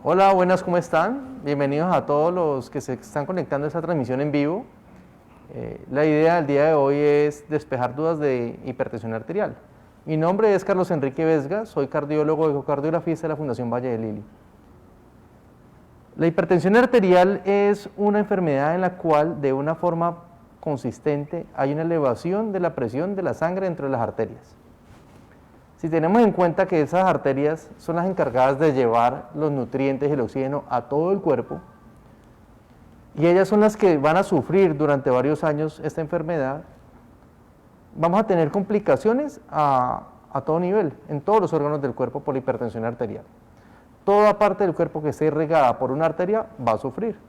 Hola, buenas, ¿cómo están? Bienvenidos a todos los que se están conectando a esta transmisión en vivo. La idea del día de hoy es despejar dudas de hipertensión arterial. Mi nombre es Carlos Enrique Vesga, soy cardiólogo ecocardiografista de la Fundación Valle de Lili. La hipertensión arterial es una enfermedad en la cual de una forma consistente hay una elevación de la presión de la sangre dentro de las arterias. Si tenemos en cuenta que esas arterias son las encargadas de llevar los nutrientes y el oxígeno a todo el cuerpo, y ellas son las que van a sufrir durante varios años esta enfermedad, vamos a tener complicaciones a todo nivel, en todos los órganos del cuerpo por la hipertensión arterial. Toda parte del cuerpo que esté irrigada por una arteria va a sufrir.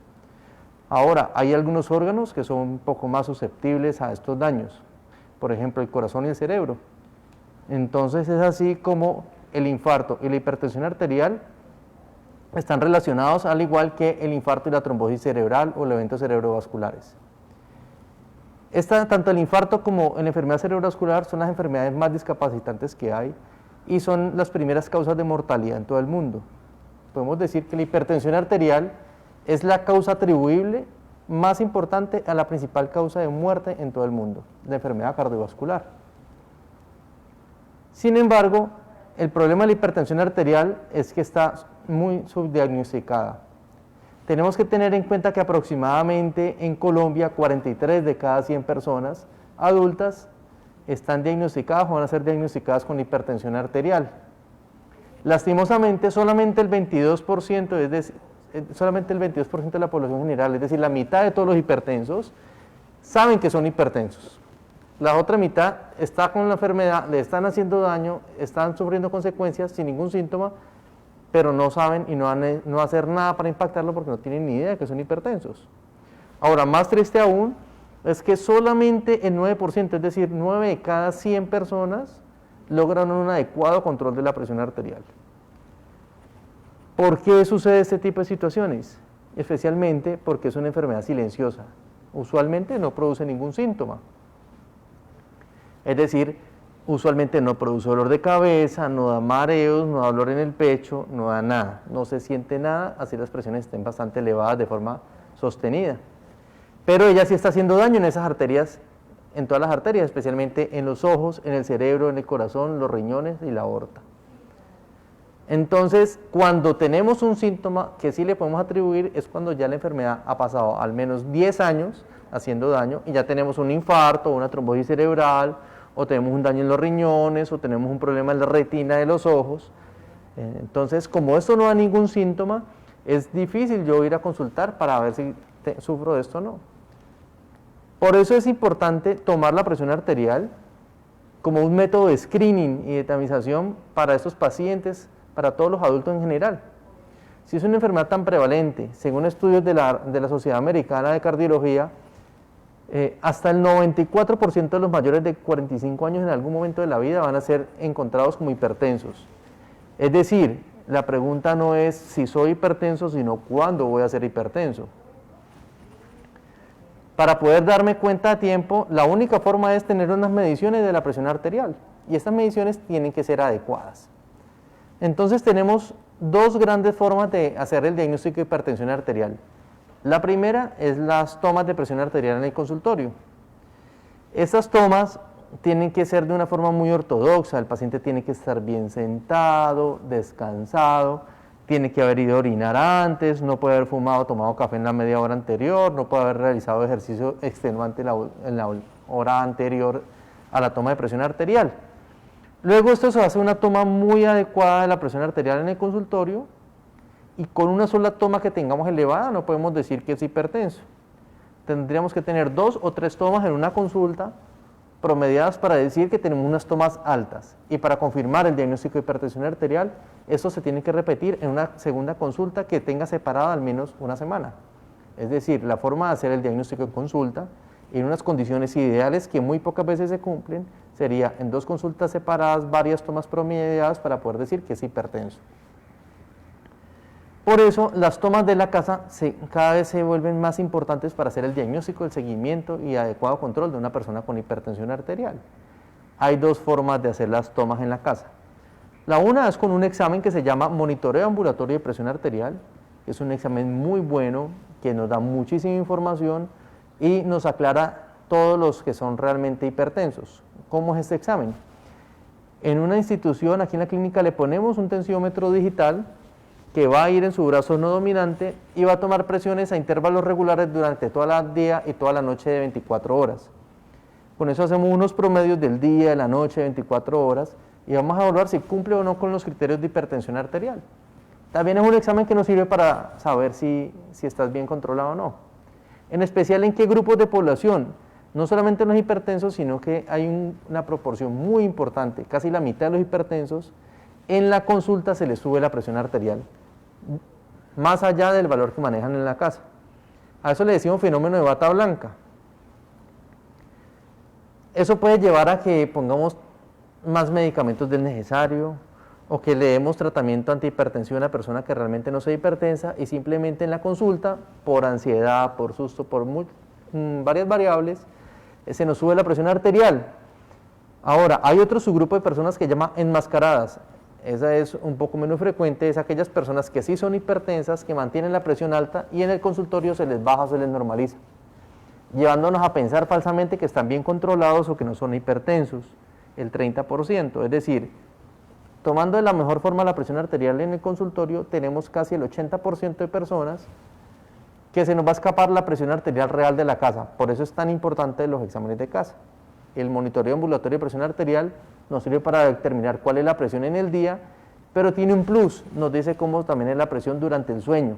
Ahora, hay algunos órganos que son un poco más susceptibles a estos daños, por ejemplo, el corazón y el cerebro. Entonces es así como el infarto y la hipertensión arterial están relacionados, al igual que el infarto y la trombosis cerebral o los eventos cerebrovasculares. Tanto el infarto como la enfermedad cerebrovascular son las enfermedades más discapacitantes que hay y son las primeras causas de mortalidad en todo el mundo. Podemos decir que la hipertensión arterial es la causa atribuible más importante a la principal causa de muerte en todo el mundo, la enfermedad cardiovascular. Sin embargo, el problema de la hipertensión arterial es que está muy subdiagnosticada. Tenemos que tener en cuenta que aproximadamente en Colombia 43 de cada 100 personas adultas están diagnosticadas o van a ser diagnosticadas con hipertensión arterial. Lastimosamente, solamente el 22%, solamente el 22% de la población general, es decir, la mitad de todos los hipertensos, saben que son hipertensos. La otra mitad está con la enfermedad, le están haciendo daño, están sufriendo consecuencias sin ningún síntoma, pero no saben y no van a hacer nada para impactarlo porque no tienen ni idea de que son hipertensos. Ahora, más triste aún, es que solamente el 9%, es decir, 9 de cada 100 personas, logran un adecuado control de la presión arterial. ¿Por qué sucede este tipo de situaciones? Especialmente porque es una enfermedad silenciosa. Usualmente no produce ningún síntoma. Es decir, usualmente no produce dolor de cabeza, no da mareos, no da dolor en el pecho, no da nada, no se siente nada, así las presiones estén bastante elevadas de forma sostenida. Pero ella sí está haciendo daño en esas arterias, en todas las arterias, especialmente en los ojos, en el cerebro, en el corazón, los riñones y la aorta. Entonces, cuando tenemos un síntoma que sí le podemos atribuir, es cuando ya la enfermedad ha pasado al menos 10 años haciendo daño y ya tenemos un infarto, una trombosis cerebral, o tenemos un daño en los riñones, o tenemos un problema en la retina de los ojos. Entonces, como esto no da ningún síntoma, es difícil yo ir a consultar para ver si sufro de esto o no. Por eso es importante tomar la presión arterial como un método de screening y de tamización para estos pacientes, para todos los adultos en general. Si es una enfermedad tan prevalente, según estudios de la Sociedad Americana de Cardiología, hasta el 94% de los mayores de 45 años en algún momento de la vida van a ser encontrados como hipertensos. Es decir, la pregunta no es si soy hipertenso, sino cuándo voy a ser hipertenso. Para poder darme cuenta a tiempo, la única forma es tener unas mediciones de la presión arterial, y estas mediciones tienen que ser adecuadas. Entonces tenemos dos grandes formas de hacer el diagnóstico de hipertensión arterial. La primera es las tomas de presión arterial en el consultorio. Estas tomas tienen que ser de una forma muy ortodoxa, el paciente tiene que estar bien sentado, descansado, tiene que haber ido a orinar antes, no puede haber fumado o tomado café en la media hora anterior, no puede haber realizado ejercicio extenuante en la hora anterior a la toma de presión arterial. Luego esto se hace una toma muy adecuada de la presión arterial en el consultorio, y con una sola toma que tengamos elevada no podemos decir que es hipertenso. Tendríamos que tener 2 o 3 tomas en una consulta promediadas para decir que tenemos unas tomas altas. Y para confirmar el diagnóstico de hipertensión arterial, esto se tiene que repetir en una segunda consulta que tenga separada al menos una semana. Es decir, la forma de hacer el diagnóstico en consulta, en unas condiciones ideales que muy pocas veces se cumplen, sería en 2 consultas separadas, varias tomas promediadas para poder decir que es hipertenso. Por eso, las tomas de la casa cada vez se vuelven más importantes para hacer el diagnóstico, el seguimiento y adecuado control de una persona con hipertensión arterial. Hay 2 formas de hacer las tomas en la casa. La una es con un examen que se llama monitoreo ambulatorio de presión arterial, que es un examen muy bueno, que nos da muchísima información y nos aclara todos los que son realmente hipertensos. ¿Cómo es este examen? En una institución, aquí en la clínica, le ponemos un tensiómetro digital que va a ir en su brazo no dominante y va a tomar presiones a intervalos regulares durante toda el día y toda la noche de 24 horas. Con eso hacemos unos promedios del día, de la noche, de 24 horas, y vamos a evaluar si cumple o no con los criterios de hipertensión arterial. También es un examen que nos sirve para saber si estás bien controlado o no. En especial en qué grupos de población, no solamente en los hipertensos, sino que hay una proporción muy importante, casi la mitad de los hipertensos, en la consulta se les sube la presión arterial, más allá del valor que manejan en la casa. A eso le decimos fenómeno de bata blanca. Eso puede llevar a que pongamos más medicamentos del necesario, o que le demos tratamiento antihipertensivo a una persona que realmente no sea hipertensa y simplemente en la consulta, por ansiedad, por susto, por varias variables, se nos sube la presión arterial. Ahora, hay otro subgrupo de personas que llama enmascaradas. Esa es un poco menos frecuente, es aquellas personas que sí son hipertensas, que mantienen la presión alta y en el consultorio se les baja, se les normaliza, llevándonos a pensar falsamente que están bien controlados o que no son hipertensos, el 30%, es decir, tomando de la mejor forma la presión arterial en el consultorio, tenemos casi el 80% de personas que se nos va a escapar la presión arterial real de la casa. Por eso es tan importante los exámenes de casa. El monitoreo ambulatorio de presión arterial nos sirve para determinar cuál es la presión en el día, pero tiene un plus, nos dice cómo también es la presión durante el sueño.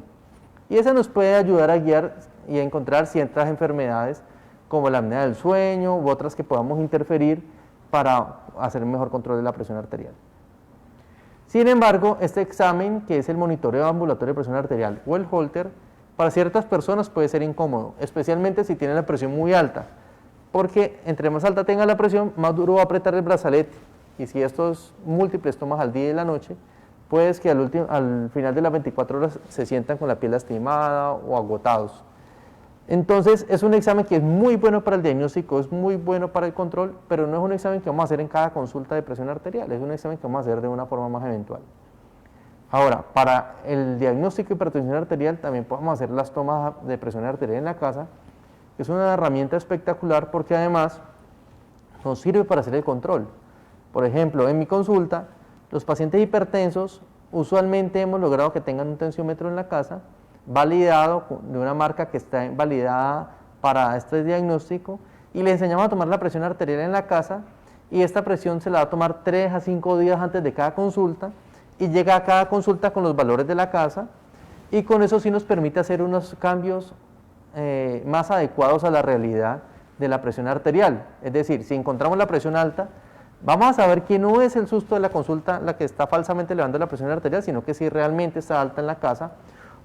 Y eso nos puede ayudar a guiar y a encontrar ciertas enfermedades como la apnea del sueño u otras que podamos interferir para hacer un mejor control de la presión arterial. Sin embargo, este examen, que es el monitoreo ambulatorio de presión arterial o el Holter, para ciertas personas puede ser incómodo, especialmente si tienen la presión muy alta, porque entre más alta tenga la presión, más duro va a apretar el brazalete, y si estos múltiples tomas al día y la noche, puede que al final de las 24 horas se sientan con la piel lastimada o agotados. Entonces es un examen que es muy bueno para el diagnóstico, es muy bueno para el control, pero no es un examen que vamos a hacer en cada consulta de presión arterial, es un examen que vamos a hacer de una forma más eventual. Ahora, para el diagnóstico de hipertensión arterial también podemos hacer las tomas de presión arterial en la casa, que es una herramienta espectacular porque además nos sirve para hacer el control. Por ejemplo, en mi consulta, los pacientes hipertensos usualmente hemos logrado que tengan un tensiómetro en la casa, validado de una marca que está validada para este diagnóstico, y les enseñamos a tomar la presión arterial en la casa, y esta presión se la va a tomar 3 a 5 días antes de cada consulta, y llega a cada consulta con los valores de la casa, y con eso sí nos permite hacer unos cambios más adecuados a la realidad de la presión arterial. Es decir, si encontramos la presión alta, vamos a saber que no es el susto de la consulta la que está falsamente elevando la presión arterial, sino que si realmente está alta en la casa,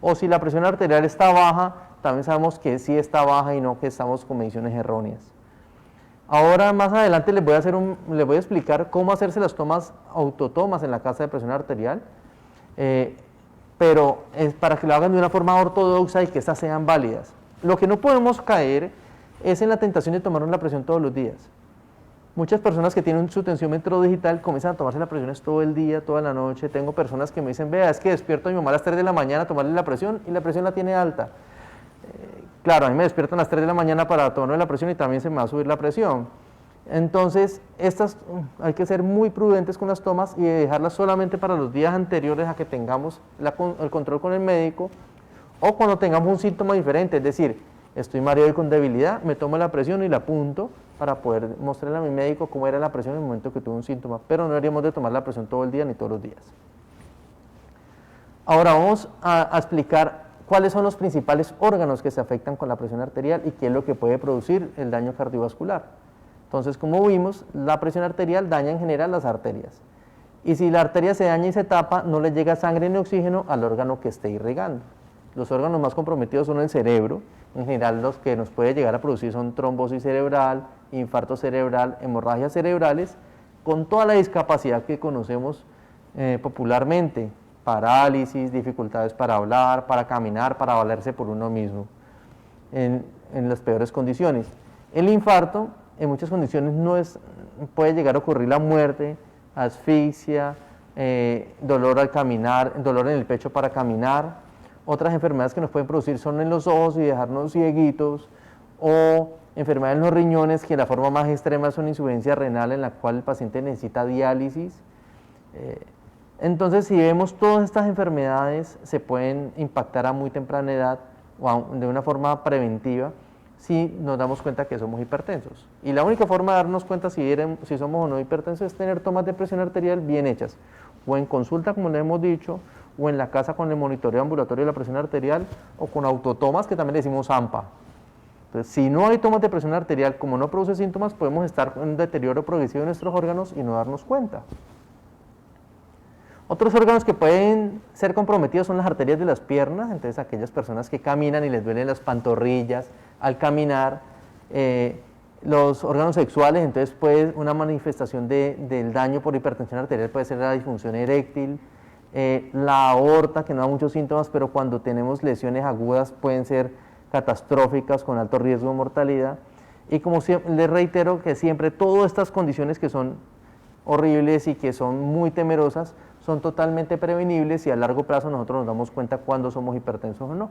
o si la presión arterial está baja, también sabemos que sí está baja y no que estamos con mediciones erróneas. Ahora más adelante les voy a explicar cómo hacerse las autotomas en la casa de presión arterial, pero es para que lo hagan de una forma ortodoxa y que estas sean válidas. Lo que no podemos caer es en la tentación de tomarnos la presión todos los días. Muchas personas que tienen su tensiómetro digital comienzan a tomarse las presiones todo el día, toda la noche. Tengo personas que me dicen, vea, es que despierto a mi mamá a las 3 de la mañana a tomarle la presión y la presión la tiene alta. Claro, a mí me despiertan a las 3 de la mañana para tomarme la presión y también se me va a subir la presión. Entonces, hay que ser muy prudentes con las tomas y dejarlas solamente para los días anteriores a que tengamos el control con el médico o cuando tengamos un síntoma diferente, es decir, estoy mareado y con debilidad, me tomo la presión y la apunto para poder mostrarle a mi médico cómo era la presión en el momento que tuve un síntoma, pero no deberíamos de tomar la presión todo el día ni todos los días. Ahora vamos a explicar cuáles son los principales órganos que se afectan con la presión arterial y qué es lo que puede producir el daño cardiovascular. Entonces, como vimos, la presión arterial daña en general las arterias. Y si la arteria se daña y se tapa, no le llega sangre ni oxígeno al órgano que esté irrigando. Los órganos más comprometidos son el cerebro. En general, los que nos puede llegar a producir son trombosis cerebral, infarto cerebral, hemorragias cerebrales, con toda la discapacidad que conocemos popularmente, parálisis, dificultades para hablar, para caminar, para valerse por uno mismo, en las peores condiciones. El infarto, en muchas condiciones, puede llegar a ocurrir la muerte, asfixia dolor al caminar, dolor en el pecho para caminar. Otras enfermedades que nos pueden producir son en los ojos y dejarnos cieguitos, o enfermedades en los riñones, que la forma más extrema es una insuficiencia renal en la cual el paciente necesita diálisis. Entonces, si vemos todas estas enfermedades, se pueden impactar a muy temprana edad o de una forma preventiva si nos damos cuenta que somos hipertensos. Y la única forma de darnos cuenta si somos o no hipertensos es tener tomas de presión arterial bien hechas, o en consulta, como le hemos dicho, o en la casa con el monitoreo ambulatorio de la presión arterial, o con autotomas, que también le decimos AMPA. Entonces, si no hay tomas de presión arterial, como no produce síntomas, podemos estar en un deterioro progresivo de nuestros órganos y no darnos cuenta. Otros órganos que pueden ser comprometidos son las arterias de las piernas. Entonces, aquellas personas que caminan y les duelen las pantorrillas al caminar, los órganos sexuales. Entonces, una manifestación del daño por hipertensión arterial puede ser la disfunción eréctil, la aorta, que no da muchos síntomas, pero cuando tenemos lesiones agudas pueden ser catastróficas con alto riesgo de mortalidad. Y como les reitero, que siempre todas estas condiciones que son horribles y que son muy temerosas son totalmente prevenibles, y a largo plazo nosotros nos damos cuenta cuando somos hipertensos o no.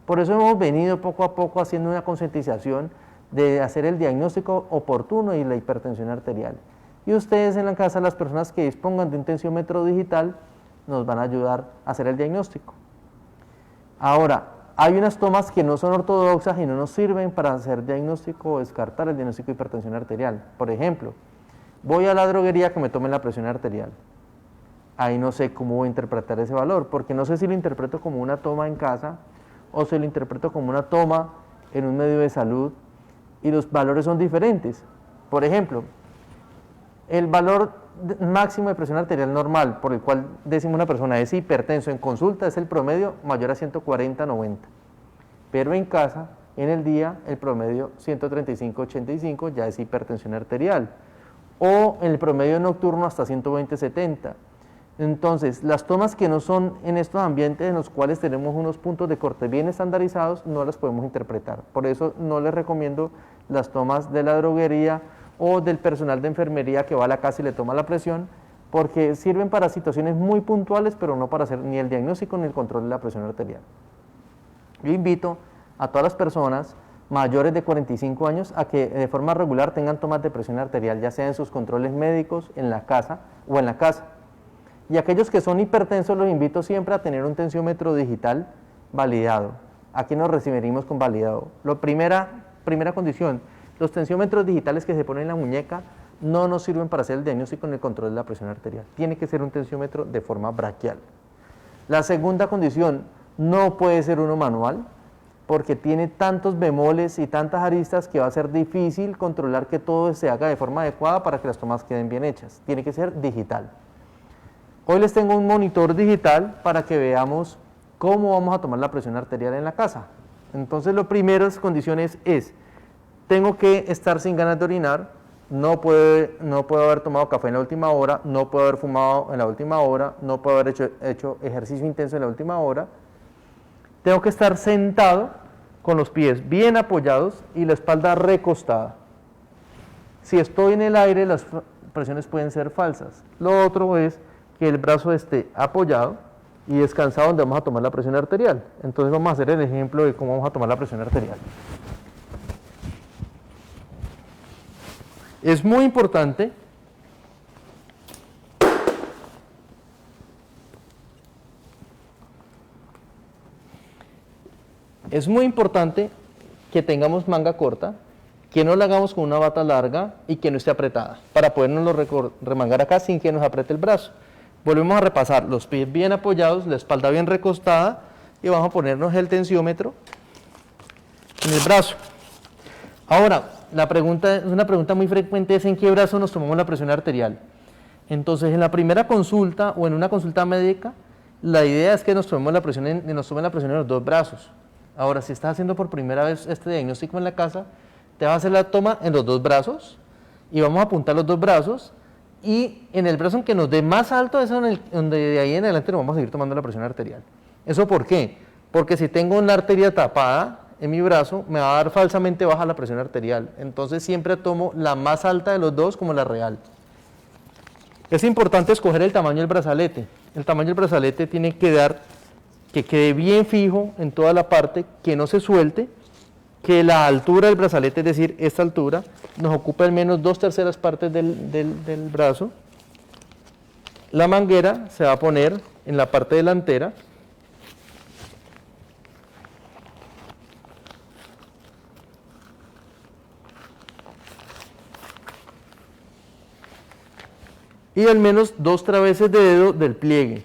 Por eso hemos venido poco a poco haciendo una concientización de hacer el diagnóstico oportuno de la hipertensión arterial. Y ustedes en la casa, las personas que dispongan de un tensiómetro digital, nos van a ayudar a hacer el diagnóstico. Ahora, hay unas tomas que no son ortodoxas y no nos sirven para hacer diagnóstico o descartar el diagnóstico de hipertensión arterial. Por ejemplo, voy a la droguería que me tomen la presión arterial. Ahí no sé cómo voy a interpretar ese valor, porque no sé si lo interpreto como una toma en casa o si lo interpreto como una toma en un medio de salud, y los valores son diferentes. Por ejemplo, el valor máximo de presión arterial normal, por el cual decimos una persona es hipertenso en consulta, es el promedio mayor a 140/90. Pero en casa, en el día, el promedio 135/85 ya es hipertensión arterial. O en el promedio nocturno hasta 120/70. Entonces, las tomas que no son en estos ambientes en los cuales tenemos unos puntos de corte bien estandarizados, no las podemos interpretar. Por eso no les recomiendo las tomas de la droguería o del personal de enfermería que va a la casa y le toma la presión, porque sirven para situaciones muy puntuales, pero no para hacer ni el diagnóstico ni el control de la presión arterial. Yo invito a todas las personas mayores de 45 años a que de forma regular tengan tomas de presión arterial, ya sea en sus controles médicos, en la casa o en la casa. Y aquellos que son hipertensos, los invito siempre a tener un tensiómetro digital validado. Aquí nos referimos con validado. Primera condición, los tensiómetros digitales que se ponen en la muñeca no nos sirven para hacer el diagnóstico ni el control de la presión arterial. Tiene que ser un tensiómetro de forma braquial. La segunda condición, no puede ser uno manual, porque tiene tantos bemoles y tantas aristas que va a ser difícil controlar que todo se haga de forma adecuada para que las tomas queden bien hechas. Tiene que ser digital. Hoy les tengo un monitor digital para que veamos cómo vamos a tomar la presión arterial en la casa. Entonces, las primeras condiciones es, tengo que estar sin ganas de orinar, no puedo haber tomado café en la última hora, no puedo haber fumado en la última hora, no puedo haber hecho ejercicio intenso en la última hora. Tengo que estar sentado con los pies bien apoyados y la espalda recostada. Si estoy en el aire, las presiones pueden ser falsas. Lo otro es que el brazo esté apoyado y descansado donde vamos a tomar la presión arterial. Entonces vamos a hacer el ejemplo de cómo vamos a tomar la presión arterial. Es muy importante que tengamos manga corta, que no la hagamos con una bata larga y que no esté apretada, para podernos remangar acá sin que nos apriete el brazo. Volvemos a repasar, los pies bien apoyados, la espalda bien recostada, y vamos a ponernos el tensiómetro en el brazo. Ahora, una pregunta muy frecuente es: ¿en qué brazo nos tomamos la presión arterial? Entonces, en la primera consulta o en una consulta médica, la idea es que nos tomen la presión en los dos brazos. Ahora, si estás haciendo por primera vez este diagnóstico en la casa, te vas a hacer la toma en los dos brazos y vamos a apuntar los dos brazos, y en el brazo que nos dé más alto es donde de ahí en adelante nos vamos a seguir tomando la presión arterial. ¿Eso por qué? Porque si tengo una arteria tapada en mi brazo, me va a dar falsamente baja la presión arterial. Entonces siempre tomo la más alta de los dos como la real. Es importante escoger el tamaño del brazalete. El tamaño del brazalete tiene que dar que quede bien fijo en toda la parte, que no se suelte, que la altura del brazalete, es decir, esta altura, nos ocupe al menos 2/3 partes del brazo. La manguera se va a poner en la parte delantera. Y al menos 2 traveses de dedo del pliegue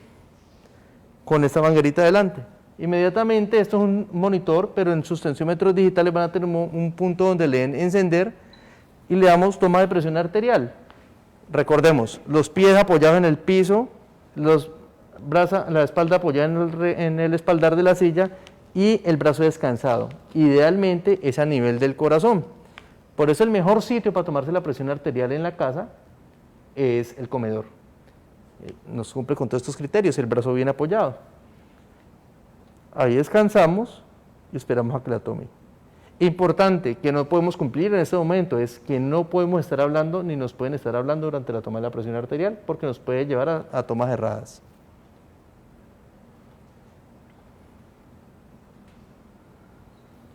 con esta manguerita adelante. Inmediatamente, esto es un monitor, pero en sus tensiómetros digitales van a tener un punto donde le den encender y le damos toma de presión arterial. Recordemos, los pies apoyados en el piso, la espalda apoyada en el espaldar de la silla y el brazo descansado. Idealmente es a nivel del corazón. Por eso el mejor sitio para tomarse la presión arterial en la casa es el comedor. Nos cumple con todos estos criterios, el brazo bien apoyado. Ahí descansamos y esperamos a que la tome. Importante, que no podemos cumplir en este momento, es que no podemos estar hablando ni nos pueden estar hablando durante la toma de la presión arterial porque nos puede llevar a tomas erradas.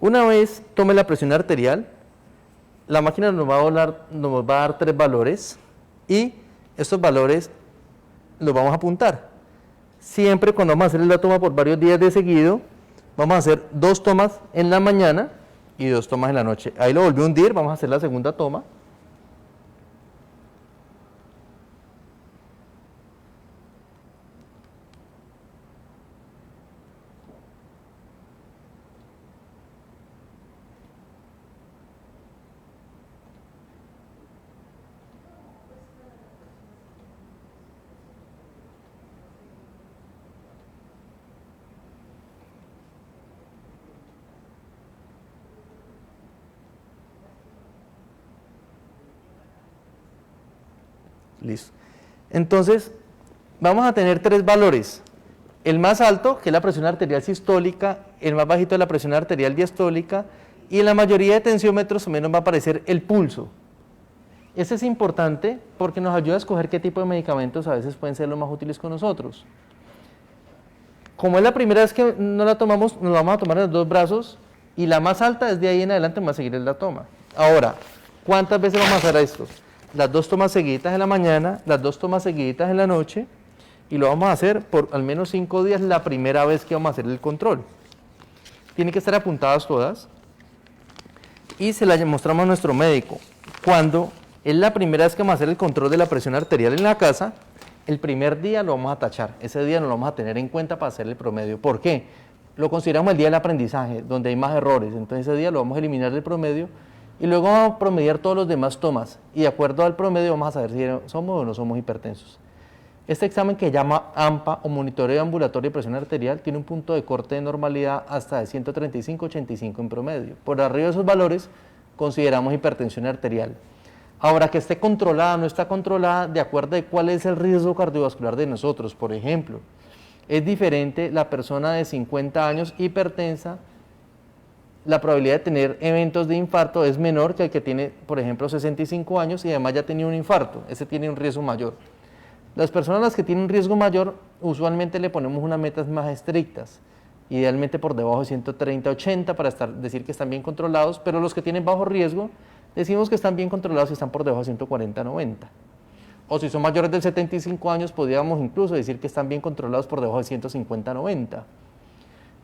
Una vez tome la presión arterial, la máquina nos va a dar 3 valores y estos valores los vamos a apuntar. Siempre cuando vamos a hacer la toma por varios días de seguido, vamos a hacer 2 tomas en la mañana y 2 tomas en la noche. Ahí lo volví a hundir, vamos a hacer la segunda toma. Listo. Entonces, vamos a tener 3 valores. El más alto, que es la presión arterial sistólica, el más bajito es la presión arterial diastólica, y en la mayoría de tensiómetros también nos va a aparecer el pulso. Este es importante porque nos ayuda a escoger qué tipo de medicamentos a veces pueden ser los más útiles con nosotros. Como es la primera vez que no la tomamos, nos vamos a tomar en los 2 brazos, y la más alta desde ahí en adelante vamos a seguir en la toma. Ahora, ¿cuántas veces vamos a hacer esto? Las 2 tomas seguiditas en la mañana, las 2 tomas seguiditas en la noche, y lo vamos a hacer por al menos 5 días la primera vez que vamos a hacer el control. Tienen que estar apuntadas todas y se las mostramos a nuestro médico. Cuando es la primera vez que vamos a hacer el control de la presión arterial en la casa, el primer día lo vamos a tachar, ese día no lo vamos a tener en cuenta para hacer el promedio. ¿Por qué? Lo consideramos el día del aprendizaje, donde hay más errores, entonces ese día lo vamos a eliminar del promedio. Y luego vamos a promediar todos los demás tomas y de acuerdo al promedio vamos a saber si somos o no somos hipertensos. Este examen que se llama AMPA o monitoreo ambulatorio de presión arterial tiene un punto de corte de normalidad hasta de 135-85 en promedio. Por arriba de esos valores consideramos hipertensión arterial. Ahora, que esté controlada o no está controlada, de acuerdo a cuál es el riesgo cardiovascular de nosotros. Por ejemplo, es diferente la persona de 50 años hipertensa, la probabilidad de tener eventos de infarto es menor que el que tiene, por ejemplo, 65 años y además ya tenía un infarto, ese tiene un riesgo mayor. Las personas a las que tienen un riesgo mayor, usualmente le ponemos unas metas más estrictas, idealmente por debajo de 130-80 para decir que están bien controlados, pero los que tienen bajo riesgo, decimos que están bien controlados y están por debajo de 140-90. O si son mayores de 75 años, podríamos incluso decir que están bien controlados por debajo de 150-90.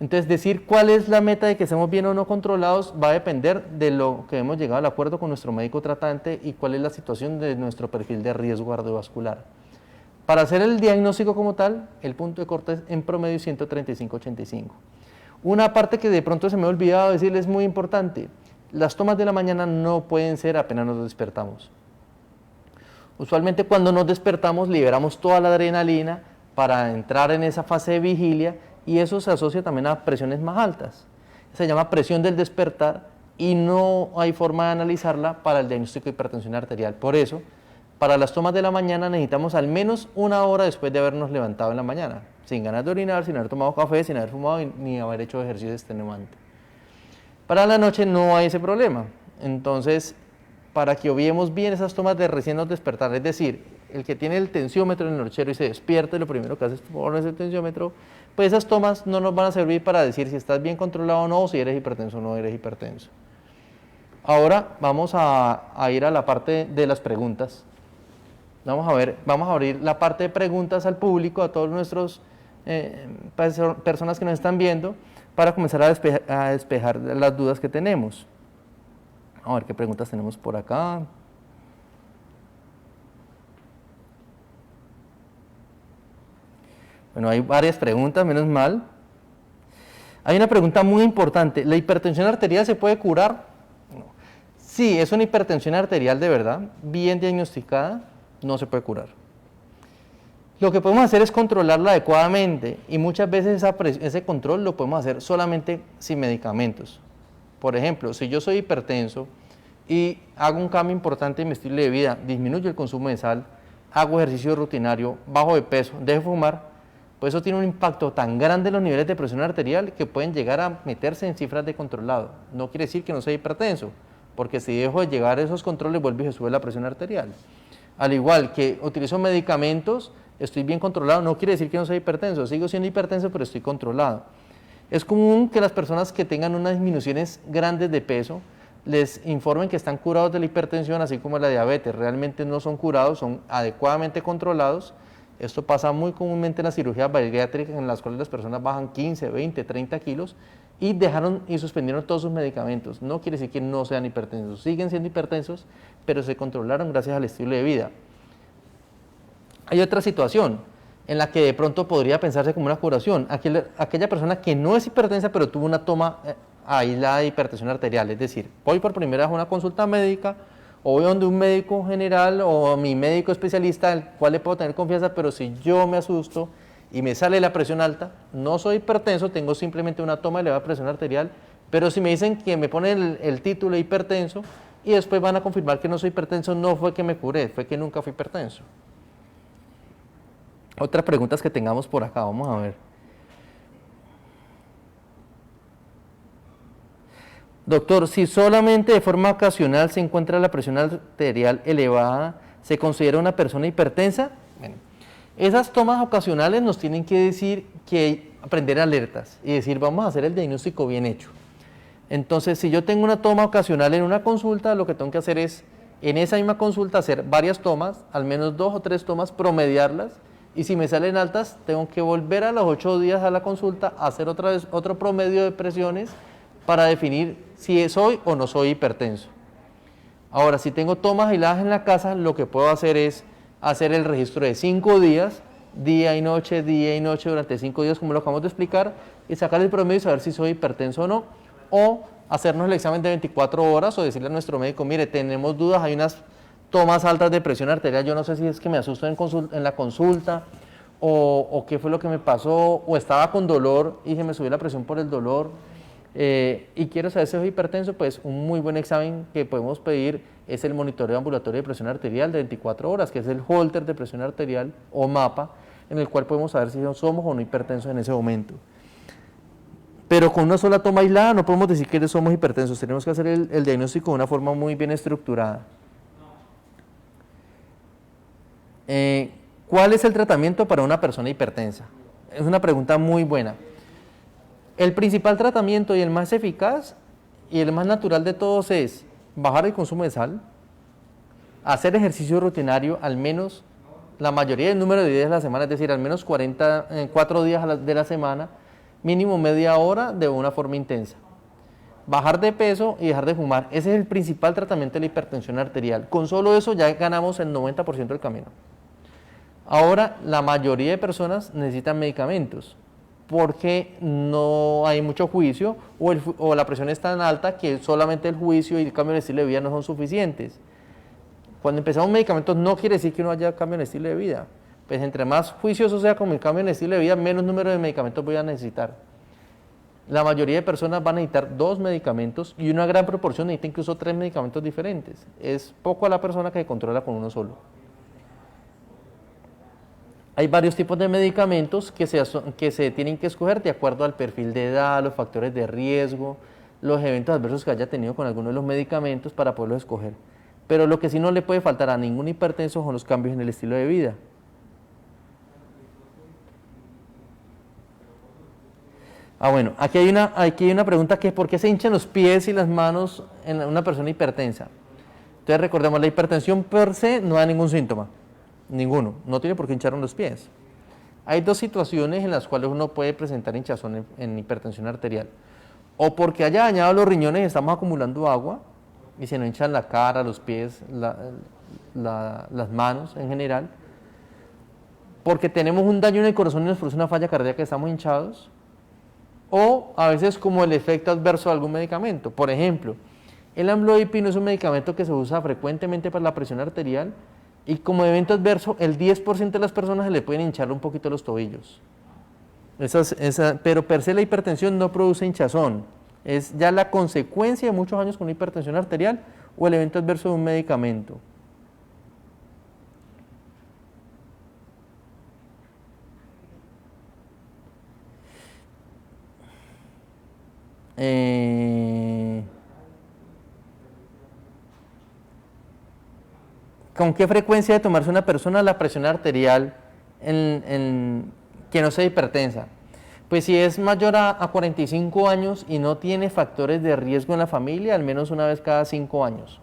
Entonces, decir cuál es la meta de que estemos bien o no controlados va a depender de lo que hemos llegado al acuerdo con nuestro médico tratante y cuál es la situación de nuestro perfil de riesgo cardiovascular. Para hacer el diagnóstico como tal, el punto de corte es en promedio 135-85. Una parte que de pronto se me ha olvidado decirles es muy importante. Las tomas de la mañana no pueden ser apenas nos despertamos. Usualmente cuando nos despertamos liberamos toda la adrenalina para entrar en esa fase de vigilia y eso se asocia también a presiones más altas. Se llama presión del despertar y no hay forma de analizarla para el diagnóstico de hipertensión arterial. Por eso, para las tomas de la mañana necesitamos al menos 1 hora después de habernos levantado en la mañana, sin ganas de orinar, sin haber tomado café, sin haber fumado ni haber hecho ejercicio extenuante. Para la noche no hay ese problema. Entonces, para que obviemos bien esas tomas de recién nos despertar, es decir, el que tiene el tensiómetro en el horchero y se despierta y lo primero que hace es ponerse el tensiómetro, pues esas tomas no nos van a servir para decir si estás bien controlado o no, o si eres hipertenso o no eres hipertenso. Ahora vamos a ir a la parte de las preguntas. Vamos a abrir la parte de preguntas al público, a todos nuestros personas que nos están viendo, para comenzar a despejar las dudas que tenemos. A ver qué preguntas tenemos por acá. Bueno, hay varias preguntas, menos mal. Hay una pregunta muy importante. ¿La hipertensión arterial se puede curar? No. Sí, es una hipertensión arterial de verdad, bien diagnosticada, no se puede curar. Lo que podemos hacer es controlarla adecuadamente y muchas veces ese control lo podemos hacer solamente sin medicamentos. Por ejemplo, si yo soy hipertenso y hago un cambio importante en mi estilo de vida, disminuyo el consumo de sal, hago ejercicio rutinario, bajo de peso, dejo de fumar, pues eso tiene un impacto tan grande en los niveles de presión arterial que pueden llegar a meterse en cifras de controlado. No quiere decir que no soy hipertenso, porque si dejo de llegar a esos controles vuelve y se sube la presión arterial. Al igual que utilizo medicamentos, estoy bien controlado, no quiere decir que no soy hipertenso, sigo siendo hipertenso pero estoy controlado. Es común que las personas que tengan unas disminuciones grandes de peso les informen que están curados de la hipertensión, así como la diabetes. Realmente no son curados, son adecuadamente controlados. Esto pasa muy comúnmente en las cirugías bariátricas, en las cuales las personas bajan 15, 20, 30 kilos y dejaron y suspendieron todos sus medicamentos. No quiere decir que no sean hipertensos, siguen siendo hipertensos, pero se controlaron gracias al estilo de vida. Hay otra situación en la que de pronto podría pensarse como una curación. Aquella persona que no es hipertensa, pero tuvo una toma aislada de hipertensión arterial, es decir, voy por primera vez a una consulta médica, o voy donde un médico general o mi médico especialista, al cual le puedo tener confianza, pero si yo me asusto y me sale la presión alta, no soy hipertenso, tengo simplemente una toma elevada de presión arterial, pero si me dicen que me ponen el título de hipertenso y después van a confirmar que no soy hipertenso, no fue que me curé, fue que nunca fui hipertenso. Otras preguntas que tengamos por acá, vamos a ver. Doctor, si solamente de forma ocasional se encuentra la presión arterial elevada, ¿se considera una persona hipertensa? Bueno, esas tomas ocasionales nos tienen que decir que aprender alertas y decir, vamos a hacer el diagnóstico bien hecho. Entonces, si yo tengo una toma ocasional en una consulta, lo que tengo que hacer es, en esa misma consulta, hacer varias tomas, al menos 2 o 3 tomas, promediarlas, y si me salen altas, tengo que volver a los 8 días a la consulta, hacer otra vez otro promedio de presiones para definir si soy o no soy hipertenso. Ahora, si tengo tomas aisladas en la casa, lo que puedo hacer es hacer el registro de 5 días, día y noche, durante 5 días, como lo acabamos de explicar, y sacar el promedio y saber si soy hipertenso o no, o hacernos el examen de 24 horas o decirle a nuestro médico, mire, tenemos dudas, hay unas tomas altas de presión arterial, yo no sé si es que me asusto en la consulta, o qué fue lo que me pasó, o estaba con dolor y se me subió la presión por el dolor, y quiero saber si soy hipertenso. Pues un muy buen examen que podemos pedir es el monitoreo ambulatorio de presión arterial de 24 horas, que es el Holter de presión arterial o MAPA, en el cual podemos saber si somos o no hipertensos en ese momento. Pero con una sola toma aislada no podemos decir que somos hipertensos, tenemos que hacer el diagnóstico de una forma muy bien estructurada. ¿Cuál es el tratamiento para una persona hipertensa? Es una pregunta muy buena. El principal tratamiento y el más eficaz y el más natural de todos es bajar el consumo de sal, hacer ejercicio rutinario al menos la mayoría del número de días de la semana, es decir, al menos 4 días de la semana, mínimo media hora de una forma intensa. Bajar de peso y dejar de fumar, ese es el principal tratamiento de la hipertensión arterial. Con solo eso ya ganamos el 90% del camino. Ahora, la mayoría de personas necesitan medicamentos porque no hay mucho juicio o la presión es tan alta que solamente el juicio y el cambio de estilo de vida no son suficientes. Cuando empezamos medicamentos no quiere decir que no haya cambio en estilo de vida. Pues entre más juicioso sea con el cambio en estilo de vida, menos número de medicamentos voy a necesitar. La mayoría de personas van a necesitar 2 medicamentos y una gran proporción necesita incluso 3 medicamentos diferentes. Es poco a la persona que se controla con uno solo. Hay varios tipos de medicamentos que se tienen que escoger de acuerdo al perfil de edad, los factores de riesgo, los eventos adversos que haya tenido con alguno de los medicamentos para poderlos escoger. pero lo que sí no le puede faltar a ningún hipertenso son los cambios en el estilo de vida. Bueno, aquí hay una pregunta que es ¿por qué se hinchan los pies y las manos en una persona hipertensa? Entonces recordemos, la hipertensión per se no da ningún síntoma, ninguno, no tiene por qué hinchar los pies. Hay dos situaciones en las cuales uno puede presentar hinchazón en hipertensión arterial. O porque haya dañado los riñones y estamos acumulando agua y se nos hinchan la cara, los pies, las manos en general. Porque tenemos un daño en el corazón y nos produce una falla cardíaca y estamos hinchados. O a veces como el efecto adverso de algún medicamento. Por ejemplo, el amlodipino es un medicamento que se usa frecuentemente para la presión arterial y como evento adverso el 10% de las personas se le pueden hinchar un poquito los tobillos. Pero per se la hipertensión no produce hinchazón, es ya la consecuencia de muchos años con hipertensión arterial o el evento adverso de un medicamento. ¿Con qué frecuencia debe tomarse una persona la presión arterial que no sea hipertensa? Pues si es mayor a 45 años y no tiene factores de riesgo en la familia, al menos una vez cada 5 años.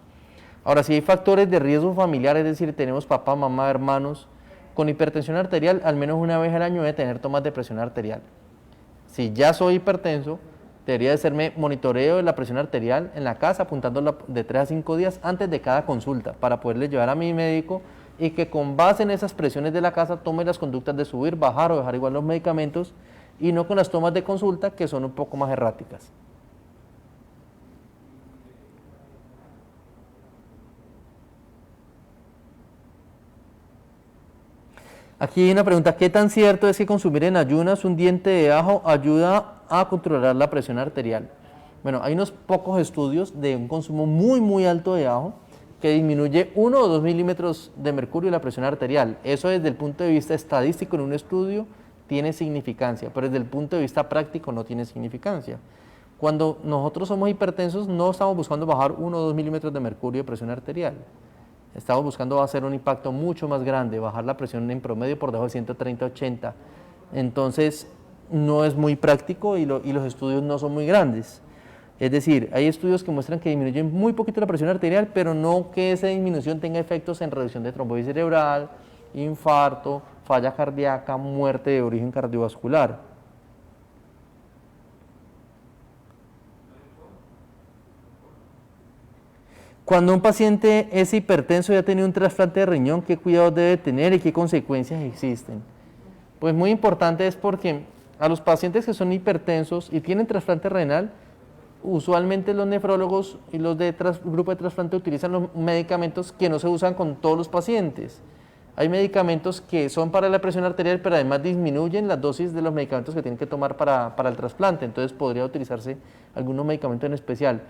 Ahora, si hay factores de riesgo familiar, es decir, tenemos papá, mamá, hermanos, con hipertensión arterial, al menos una vez al año debe tener tomas de presión arterial. Si ya soy hipertenso, debería de hacerme monitoreo de la presión arterial en la casa, apuntándola de 3 a 5 días antes de cada consulta, para poderle llevar a mi médico y que con base en esas presiones de la casa tome las conductas de subir, bajar o dejar igual los medicamentos y no con las tomas de consulta que son un poco más erráticas. Aquí hay una pregunta, ¿qué tan cierto es que consumir en ayunas un diente de ajo ayuda a controlar la presión arterial? Bueno, hay unos pocos estudios de un consumo muy alto de ajo que disminuye 1 o 2 milímetros de mercurio en la presión arterial. Eso desde el punto de vista estadístico en un estudio tiene significancia, pero desde el punto de vista práctico no tiene significancia. Cuando nosotros somos hipertensos no estamos buscando bajar 1 o 2 milímetros de mercurio de presión arterial. Estamos buscando hacer un impacto mucho más grande, bajar la presión en promedio por debajo de 130-80. Entonces, no es muy práctico y los estudios no son muy grandes. Es decir, hay estudios que muestran que disminuyen muy poquito la presión arterial, pero no que esa disminución tenga efectos en reducción de trombosis cerebral, infarto, falla cardíaca, muerte de origen cardiovascular. Cuando un paciente es hipertenso y ha tenido un trasplante de riñón, ¿qué cuidados debe tener y qué consecuencias existen? Pues muy importante es porque a los pacientes que son hipertensos y tienen trasplante renal, usualmente los nefrólogos y los de grupo de trasplante utilizan los medicamentos que no se usan con todos los pacientes. Hay medicamentos que son para la presión arterial, pero además disminuyen las dosis de los medicamentos que tienen que tomar para el trasplante, entonces podría utilizarse algunos medicamentos en especial.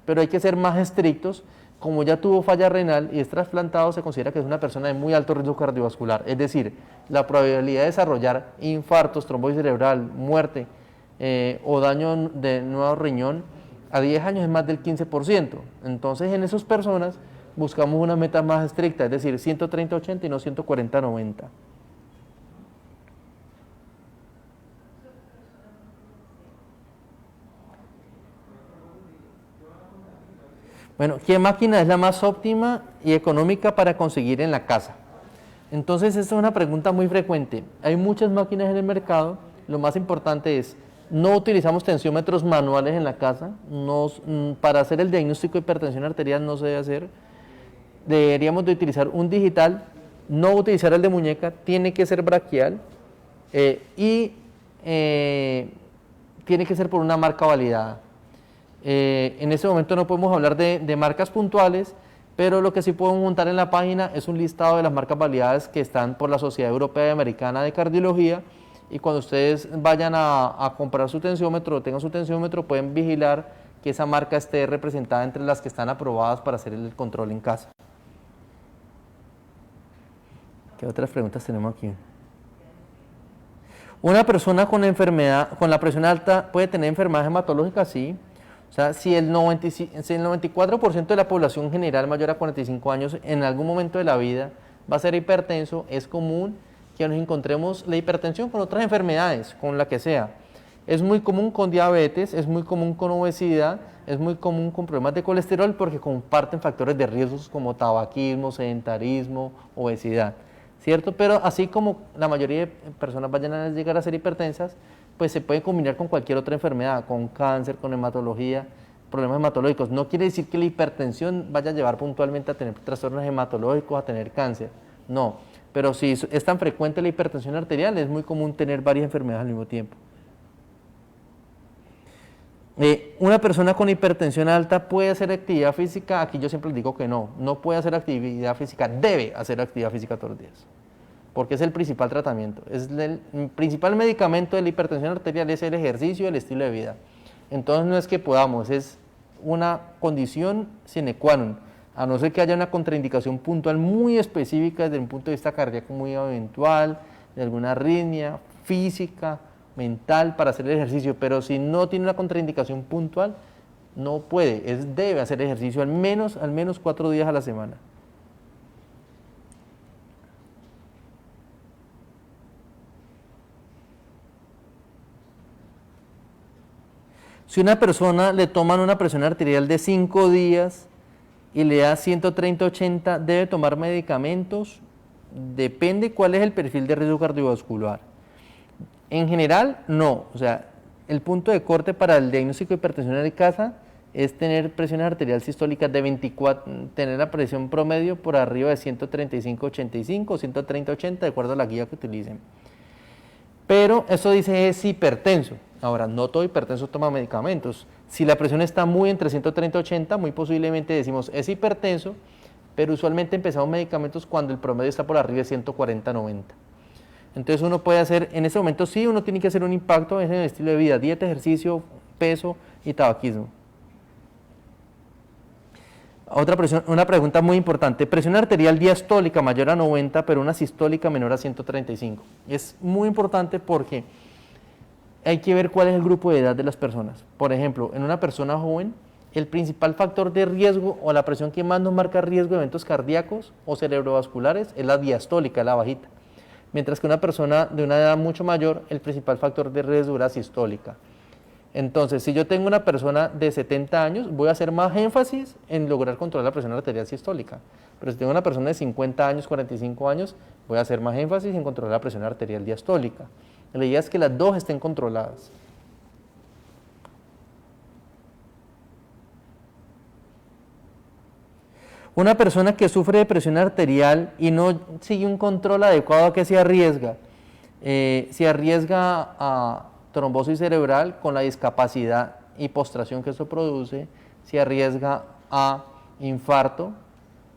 Pero hay que ser más estrictos. Como ya tuvo falla renal y es trasplantado, se considera que es una persona de muy alto riesgo cardiovascular. Es decir, la probabilidad de desarrollar infartos, trombosis cerebral, muerte o daño de nuevo riñón a 10 años es más del 15%. Entonces, en esas personas buscamos una meta más estricta, es decir, 130-80 y no 140-90. Bueno, ¿qué máquina es la más óptima y económica para conseguir en la casa? Entonces, esta es una pregunta muy frecuente. Hay muchas máquinas en el mercado. Lo más importante es, no utilizamos tensiómetros manuales en la casa. Para hacer el diagnóstico de hipertensión arterial no se debe hacer. Deberíamos de utilizar un digital, no utilizar el de muñeca, tiene que ser braquial y tiene que ser por una marca validada. En este momento no podemos hablar de marcas puntuales, pero lo que sí podemos montar en la página es un listado de las marcas validadas que están por la Sociedad Europea y Americana de Cardiología, y cuando ustedes vayan a comprar su tensiómetro o tengan su tensiómetro, pueden vigilar que esa marca esté representada entre las que están aprobadas para hacer el control en casa. ¿Qué otras preguntas tenemos aquí? ¿Una persona con enfermedad, con la presión alta puede tener enfermedades hematológicas? Sí. O sea, si el 94% de la población general mayor a 45 años en algún momento de la vida va a ser hipertenso, es común que nos encontremos la hipertensión con otras enfermedades, con la que sea. Es muy común con diabetes, es muy común con obesidad, es muy común con problemas de colesterol porque comparten factores de riesgos como tabaquismo, sedentarismo, obesidad, ¿cierto? Pero así como la mayoría de personas vayan a llegar a ser hipertensas, pues se puede combinar con cualquier otra enfermedad, con cáncer, con hematología, problemas hematológicos. No quiere decir que la hipertensión vaya a llevar puntualmente a tener trastornos hematológicos, a tener cáncer, no. Pero si es tan frecuente la hipertensión arterial, es muy común tener varias enfermedades al mismo tiempo. Una persona con hipertensión alta puede hacer actividad física, aquí yo siempre les digo que no, no puede hacer actividad física, debe hacer actividad física todos los días, porque es el principal tratamiento, es el principal medicamento de la hipertensión arterial, es el ejercicio y el estilo de vida. Entonces no es que podamos, es una condición sine qua non, a no ser que haya una contraindicación puntual muy específica desde un punto de vista cardíaco muy eventual, de alguna arritmia física, mental para hacer el ejercicio, pero si no tiene una contraindicación puntual, no puede, debe hacer ejercicio al menos 4 días a la semana. Si una persona le toman una presión arterial de 5 días y le da 130/80, ¿debe tomar medicamentos? Depende cuál es el perfil de riesgo cardiovascular. En general, no. O sea, el punto de corte para el diagnóstico de hipertensión en casa es tener presión arterial sistólica de 24, tener la presión promedio por arriba de 135/85 o 130/80, de acuerdo a la guía que utilicen. Pero eso dice es hipertenso. Ahora, no todo hipertenso toma medicamentos. Si la presión está muy entre 130/80, muy posiblemente decimos es hipertenso, pero usualmente empezamos medicamentos cuando el promedio está por arriba de 140/90. Entonces uno puede hacer, en ese momento sí, uno tiene que hacer un impacto en el estilo de vida, dieta, ejercicio, peso y tabaquismo. Una pregunta muy importante, presión arterial diastólica mayor a 90, pero una sistólica menor a 135. Es muy importante porque hay que ver cuál es el grupo de edad de las personas. Por ejemplo, en una persona joven, el principal factor de riesgo o la presión que más nos marca riesgo de eventos cardíacos o cerebrovasculares es la diastólica, la bajita. Mientras que una persona de una edad mucho mayor, el principal factor de riesgo es la sistólica. Entonces, si yo tengo una persona de 70 años, voy a hacer más énfasis en lograr controlar la presión arterial sistólica. Pero si tengo una persona de 50 años, 45 años, voy a hacer más énfasis en controlar la presión arterial diastólica. La idea es que las dos estén controladas. Una persona que sufre de presión arterial y no sigue un control adecuado, ¿a qué se arriesga? Se arriesga a trombosis cerebral con la discapacidad y postración que eso produce, se arriesga a infarto,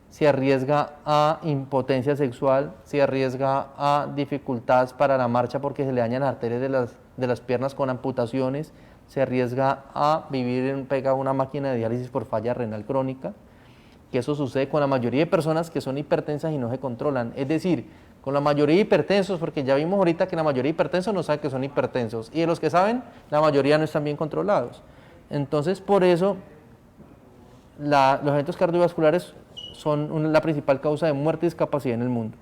se arriesga a impotencia sexual, se arriesga a dificultades para la marcha porque se le dañan las arterias de las piernas con amputaciones, se arriesga a vivir pegado a una máquina de diálisis por falla renal crónica, que eso sucede con la mayoría de personas que son hipertensas y no se controlan. Es decir, con la mayoría de hipertensos, porque ya vimos ahorita que la mayoría de hipertensos no saben que son hipertensos, y de los que saben, la mayoría no están bien controlados. Entonces, por eso, los eventos cardiovasculares son la principal causa de muerte y discapacidad en el mundo.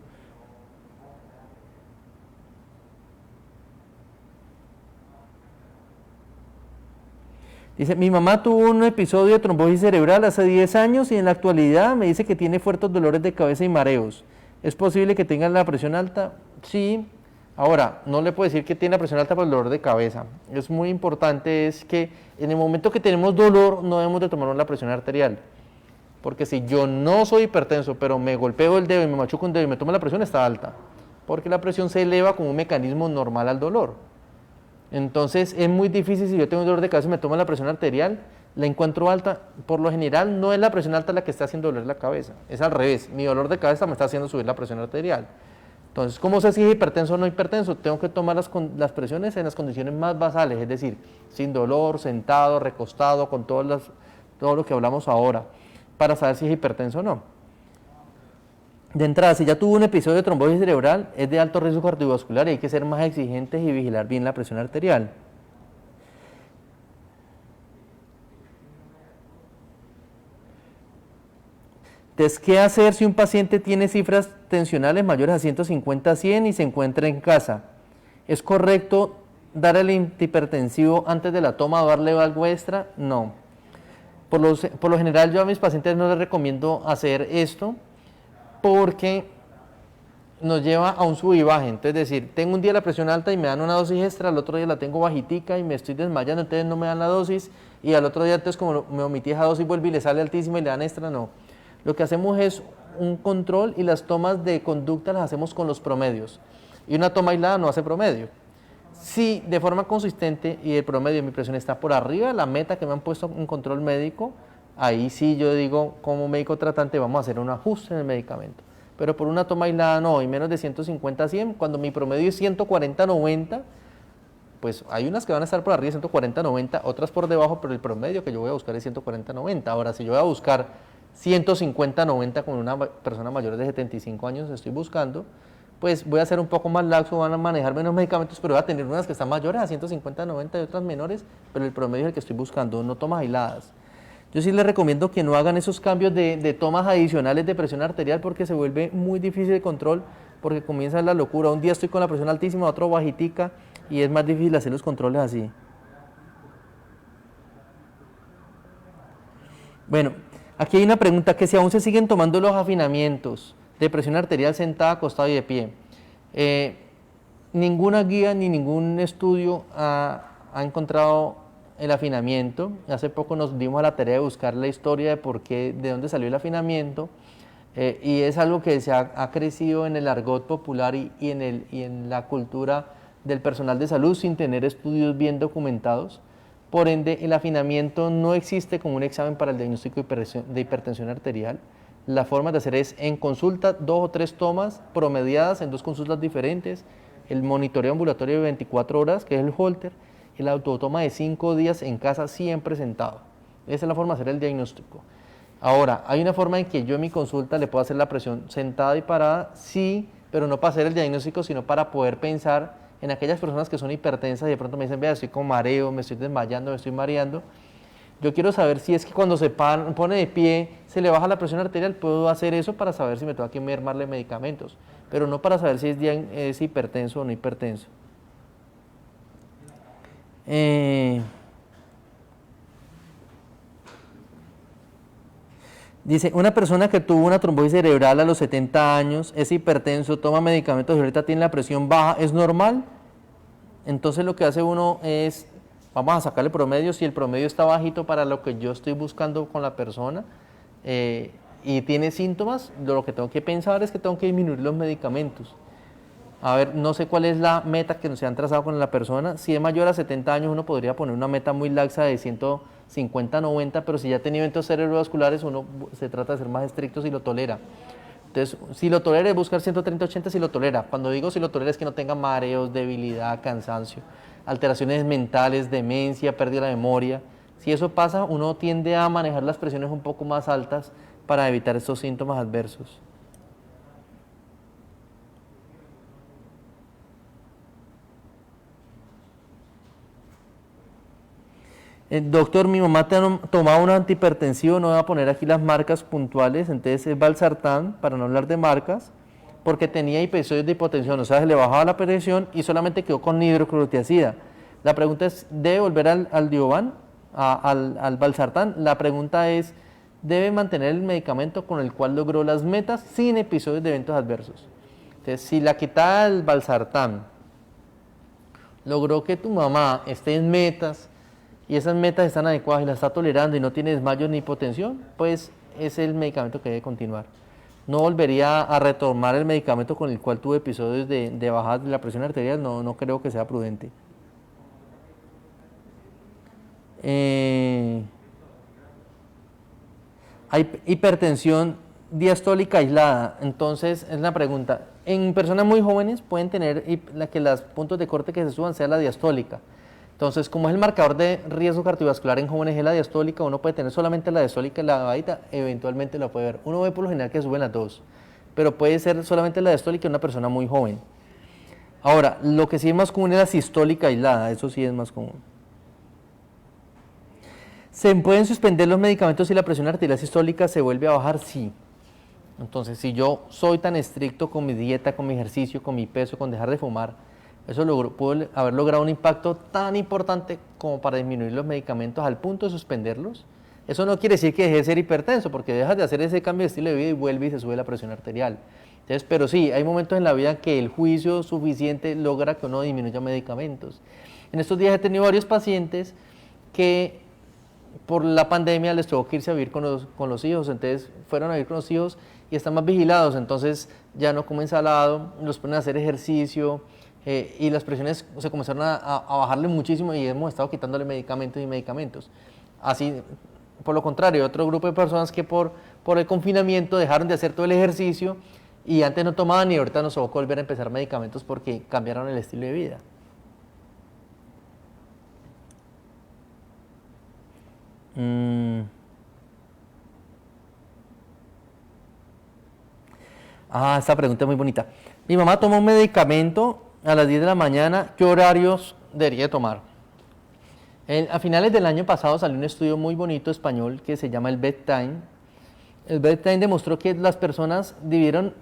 Dice, mi mamá tuvo un episodio de trombosis cerebral hace 10 años y en la actualidad me dice que tiene fuertes dolores de cabeza y mareos. ¿Es posible que tenga la presión alta? Sí. Ahora, no le puedo decir que tiene la presión alta por el dolor de cabeza. Es muy importante es que en el momento que tenemos dolor no debemos de tomar la presión arterial. Porque si yo no soy hipertenso, pero me golpeo el dedo y me machuco un dedo y me tomo la presión, está alta. Porque la presión se eleva como un mecanismo normal al dolor. Entonces es muy difícil, si yo tengo un dolor de cabeza y me tomo la presión arterial, la encuentro alta. Por lo general no es la presión alta la que está haciendo doler la cabeza, es al revés, mi dolor de cabeza me está haciendo subir la presión arterial. Entonces, ¿cómo sé si es hipertenso o no hipertenso? Tengo que tomar las presiones en las condiciones más basales, es decir, sin dolor, sentado, recostado, con todo lo que hablamos ahora, para saber si es hipertenso o no. De entrada, si ya tuvo un episodio de trombosis cerebral, es de alto riesgo cardiovascular y hay que ser más exigentes y vigilar bien la presión arterial. Entonces, ¿qué hacer si un paciente tiene cifras tensionales mayores a 150/100 y se encuentra en casa? ¿Es correcto dar el antihipertensivo antes de la toma o darle algo extra? No. Por lo general, yo a mis pacientes no les recomiendo hacer esto porque nos lleva a un sub y baje. Entonces, decir, tengo un día la presión alta y me dan una dosis extra, al otro día la tengo bajitica y me estoy desmayando, entonces no me dan la dosis, y al otro día, entonces, como me omití esa dosis, vuelve y le sale altísima y le dan extra, no. Lo que hacemos es un control y las tomas de conducta las hacemos con los promedios. Y una toma aislada no hace promedio. Si de forma consistente y el promedio de mi presión está por arriba de la meta que me han puesto en control médico, ahí sí yo digo, como médico tratante, vamos a hacer un ajuste en el medicamento. Pero por una toma aislada no, y menos de 150/100, cuando mi promedio es 140/90, pues hay unas que van a estar por arriba de 140/90, otras por debajo, pero el promedio que yo voy a buscar es 140/90. Ahora, si yo voy a buscar 150/90 con una persona mayor de 75 años, estoy buscando, pues voy a ser un poco más laxo, van a manejar menos medicamentos, pero voy a tener unas que están mayores a 150/90 y otras menores, pero el promedio es el que estoy buscando, no tomas aisladas. Yo sí les recomiendo que no hagan esos cambios de tomas adicionales de presión arterial porque se vuelve muy difícil el control, porque comienza la locura. Un día estoy con la presión altísima, otro bajitica, y es más difícil hacer los controles así. Bueno, aquí hay una pregunta, que si aún se siguen tomando los afinamientos de presión arterial sentada, acostado y de pie. Ninguna guía ni ningún estudio ha encontrado el afinamiento. Hace poco nos dimos a la tarea de buscar la historia de por qué, de dónde salió el afinamiento, y es algo que se ha crecido en el argot popular y en la cultura del personal de salud sin tener estudios bien documentados. Por ende, el afinamiento no existe como un examen para el diagnóstico de hipertensión arterial. La forma de hacer es en consulta, 2 o 3 tomas promediadas en 2 consultas diferentes, el monitoreo ambulatorio de 24 horas, que es el Holter, y la autotoma de 5 días en casa siempre sentado. Esa es la forma de hacer el diagnóstico. Ahora, hay una forma en que yo en mi consulta le puedo hacer la presión sentada y parada, sí, pero no para hacer el diagnóstico, sino para poder pensar en aquellas personas que son hipertensas y de pronto me dicen, vea, estoy con mareo, me estoy desmayando, me estoy mareando. Yo quiero saber si es que cuando se pone de pie se le baja la presión arterial, puedo hacer eso para saber si me tengo que mermarle medicamentos, pero no para saber si es hipertenso o no hipertenso. Dice, una persona que tuvo una trombosis cerebral a los 70 años, es hipertenso, toma medicamentos y ahorita tiene la presión baja, ¿es normal? Entonces lo que hace uno es, vamos a sacarle promedio, si el promedio está bajito para lo que yo estoy buscando con la persona y tiene síntomas, lo que tengo que pensar es que tengo que disminuir los medicamentos. A ver, no sé cuál es la meta que se han trazado con la persona. Si es mayor a 70 años, uno podría poner una meta muy laxa de 150/90, pero si ya ha tenido eventos cerebrovasculares, uno se trata de ser más estricto si lo tolera. Entonces, si lo tolera, es buscar 130/80 si lo tolera. Cuando digo si lo tolera es que no tenga mareos, debilidad, cansancio, alteraciones mentales, demencia, pérdida de memoria. Si eso pasa, uno tiende a manejar las presiones un poco más altas para evitar estos síntomas adversos. Doctor, mi mamá tomaba un antihipertensivo, no voy a poner aquí las marcas puntuales, entonces es valsartán, para no hablar de marcas, porque tenía episodios de hipotensión, o sea, se le bajaba la presión y solamente quedó con hidroclorotiazida. La pregunta es, ¿debe volver al Diovan, al valsartán? La pregunta es, ¿debe mantener el medicamento con el cual logró las metas sin episodios de eventos adversos? Entonces, si la quitada del valsartán logró que tu mamá esté en metas, y esas metas están adecuadas y las está tolerando y no tiene desmayos ni hipotensión, pues es el medicamento que debe continuar. No volvería a retomar el medicamento con el cual tuve episodios de bajada de la presión arterial, no creo que sea prudente. Hay hipertensión diastólica aislada, entonces es la pregunta. En personas muy jóvenes pueden tener que los puntos de corte que se suban sea la diastólica. Entonces, como es el marcador de riesgo cardiovascular en jóvenes es la diastólica, uno puede tener solamente la diastólica y la bajita, eventualmente la puede ver. Uno ve por lo general que suben las dos, pero puede ser solamente la diastólica en una persona muy joven. Ahora, lo que sí es más común es la sistólica aislada, eso sí es más común. ¿Se pueden suspender los medicamentos si la presión arterial sistólica se vuelve a bajar? Sí. Entonces, si yo soy tan estricto con mi dieta, con mi ejercicio, con mi peso, con dejar de fumar, eso pudo haber logrado un impacto tan importante como para disminuir los medicamentos al punto de suspenderlos. Eso no quiere decir que deje de ser hipertenso, porque dejas de hacer ese cambio de estilo de vida y vuelve y se sube la presión arterial. Entonces, pero sí, hay momentos en la vida que el juicio suficiente logra que uno disminuya medicamentos. En estos días he tenido varios pacientes que por la pandemia les tuvo que irse a vivir con los hijos, entonces fueron a vivir con los hijos y están más vigilados, entonces ya no comen salado, los ponen a hacer ejercicio y las presiones se comenzaron a bajarle muchísimo y hemos estado quitándole medicamentos y medicamentos. Así, por lo contrario, otro grupo de personas que por el confinamiento dejaron de hacer todo el ejercicio y antes no tomaban y ahorita nos tocó volver a empezar medicamentos porque cambiaron el estilo de vida. Esta pregunta es muy bonita. Mi mamá toma un medicamento a las 10 de la mañana. ¿Qué horarios debería tomar? A finales del año pasado salió un estudio muy bonito español que se llama el Bedtime. El Bedtime demostró que las personas dividieron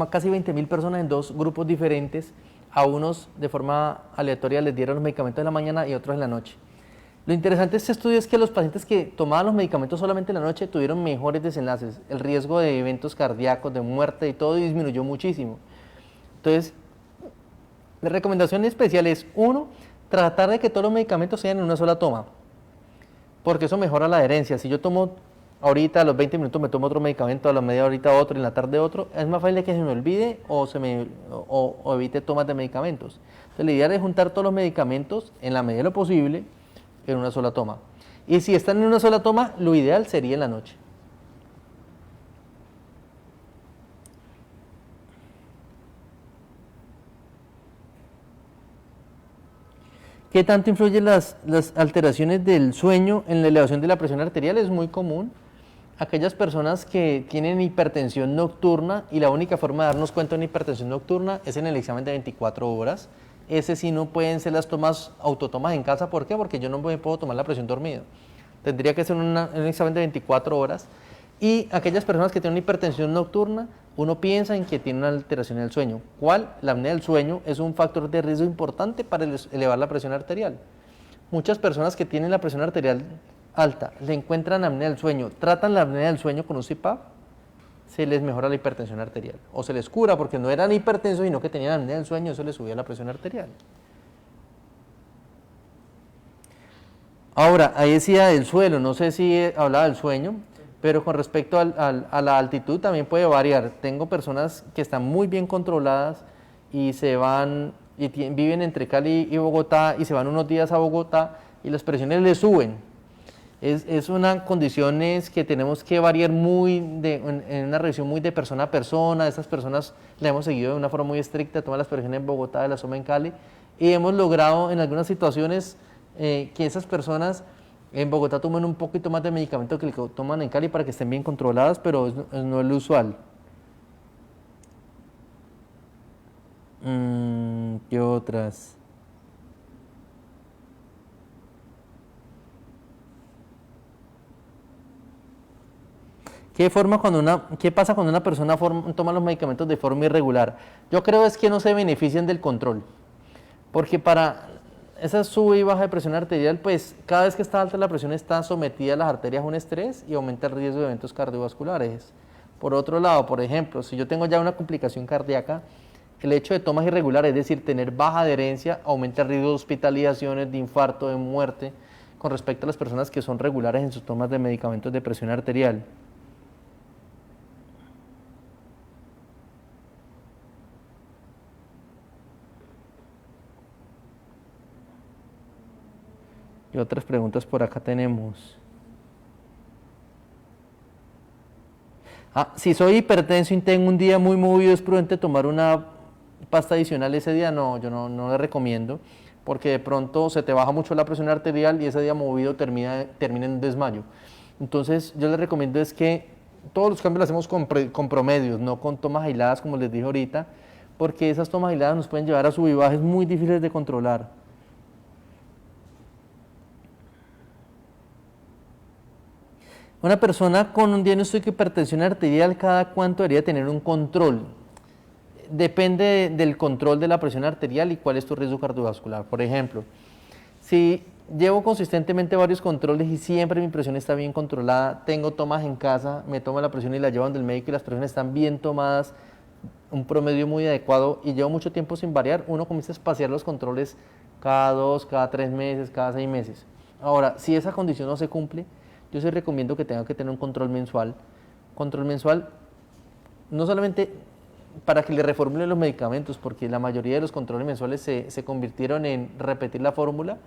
casi 20.000 personas en dos grupos diferentes. A unos de forma aleatoria les dieron los medicamentos en la mañana y otros en la noche. Lo interesante de este estudio es que los pacientes que tomaban los medicamentos solamente en la noche tuvieron mejores desenlaces. El riesgo de eventos cardíacos, de muerte y todo disminuyó muchísimo. Entonces, la recomendación especial es, uno, tratar de que todos los medicamentos sean en una sola toma, porque eso mejora la adherencia. Si yo tomo ahorita a los 20 minutos me tomo otro medicamento, a la media horita otro, en la tarde otro, es más fácil que se me olvide o evite tomas de medicamentos. Entonces, la idea es juntar todos los medicamentos en la medida de lo posible en una sola toma. Y si están en una sola toma, lo ideal sería en la noche. ¿Qué tanto influyen las alteraciones del sueño en la elevación de la presión arterial? Es muy común. Aquellas personas que tienen hipertensión nocturna y la única forma de darnos cuenta de una hipertensión nocturna es en el examen de 24 horas. Ese sí no pueden ser las autotomas en casa. ¿Por qué? Porque yo no me puedo tomar la presión dormido. Tendría que ser un examen de 24 horas. Y aquellas personas que tienen una hipertensión nocturna, uno piensa en que tiene una alteración en el sueño. ¿Cuál? La apnea del sueño es un factor de riesgo importante para elevar la presión arterial. Muchas personas que tienen la presión arterial alta, le encuentran apnea del sueño, tratan la apnea del sueño con un CPAP, se les mejora la hipertensión arterial. O se les cura porque no eran hipertensos, sino que tenían apnea del sueño, eso les subía la presión arterial. Ahora, ahí decía del suelo, no sé si hablaba del sueño, pero con respecto a la altitud también puede variar. Tengo personas que están muy bien controladas y se van y viven entre Cali y Bogotá y se van unos días a Bogotá y las presiones les suben. Es una condiciones que tenemos que variar en una revisión muy de persona a persona. Esas personas las hemos seguido de una forma muy estricta, toman las presiones en Bogotá, las toman en Cali y hemos logrado en algunas situaciones que esas personas en Bogotá tomen un poquito más de medicamento que el que toman en Cali para que estén bien controladas, pero no es lo usual. ¿Qué otras? ¿Qué pasa cuando una persona toma los medicamentos de forma irregular? Yo creo es que no se benefician del control, porque para esa sube y baja de presión arterial, pues cada vez que está alta la presión está sometida a las arterias a un estrés y aumenta el riesgo de eventos cardiovasculares. Por otro lado, por ejemplo, si yo tengo ya una complicación cardíaca, el hecho de tomas irregulares, es decir, tener baja adherencia, aumenta el riesgo de hospitalizaciones, de infarto, de muerte, con respecto a las personas que son regulares en sus tomas de medicamentos de presión arterial. Y otras preguntas por acá tenemos. Si soy hipertenso y tengo un día muy movido, ¿es prudente tomar una pasta adicional ese día? No, yo no le recomiendo, porque de pronto se te baja mucho la presión arterial y ese día movido termina en desmayo. Entonces yo les recomiendo es que todos los cambios los hacemos con promedios, no con tomas aisladas como les dije ahorita, porque esas tomas aisladas nos pueden llevar a sub y bajas muy difíciles de controlar. Una persona con un diagnóstico de hipertensión arterial, ¿cada cuánto debería tener un control? Depende del control de la presión arterial y cuál es tu riesgo cardiovascular. Por ejemplo, si llevo consistentemente varios controles y siempre mi presión está bien controlada, tengo tomas en casa, me tomo la presión y la llevo donde el médico y las presiones están bien tomadas, un promedio muy adecuado y llevo mucho tiempo sin variar, uno comienza a espaciar los controles cada 2, cada 3 meses, cada 6 meses. Ahora, si esa condición no se cumple, yo sí recomiendo que tenga que tener un control mensual. Control mensual, no solamente para que le reformulen los medicamentos, porque la mayoría de los controles mensuales se convirtieron en repetir la fórmula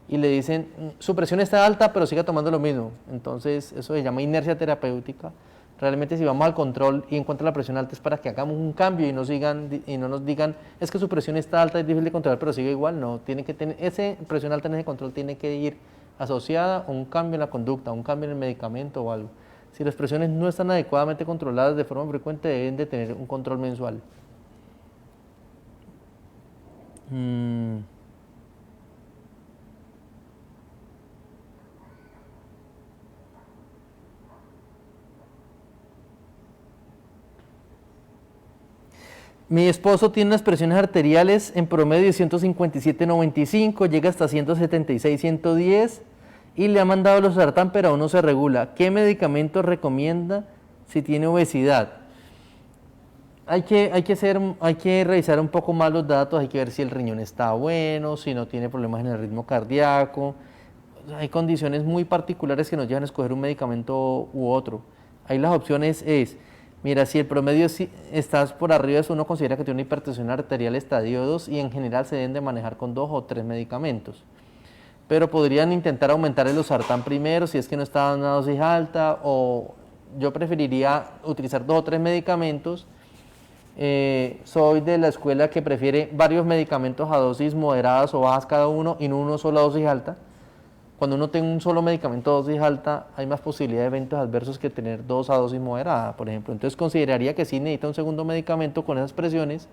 y le dicen, su presión está alta, pero siga tomando lo mismo. Entonces, eso se llama inercia terapéutica. Realmente si vamos al control y encuentra la presión alta es para que hagamos un cambio y no nos digan, es que su presión está alta, es difícil de controlar, pero sigue igual. No, tiene que tener, esa presión alta en ese control tiene que ir asociada a un cambio en la conducta, un cambio en el medicamento o algo. Si las presiones no están adecuadamente controladas de forma frecuente, deben de tener un control mensual. Mi esposo tiene unas presiones arteriales en promedio de 157/95, llega hasta 176/110 y le ha mandado los sartán, pero aún no se regula. ¿Qué medicamento recomienda si tiene obesidad? Hay que revisar un poco más los datos, hay que ver si el riñón está bueno, si no tiene problemas en el ritmo cardíaco. Hay condiciones muy particulares que nos llevan a escoger un medicamento u otro. Ahí las opciones es, mira, si el promedio estás por arriba de eso, uno considera que tiene una hipertensión arterial estadio 2 y en general se deben de manejar con 2 o 3 medicamentos. Pero podrían intentar aumentar el losartán primero si es que no está en una dosis alta, o yo preferiría utilizar 2 o 3 medicamentos. Soy de la escuela que prefiere varios medicamentos a dosis moderadas o bajas cada uno y no uno solo a dosis alta. Cuando uno tiene un solo medicamento a dosis alta, hay más posibilidad de eventos adversos que tener 2 a dosis moderada, por ejemplo. Entonces consideraría que sí necesita un segundo medicamento con esas presiones,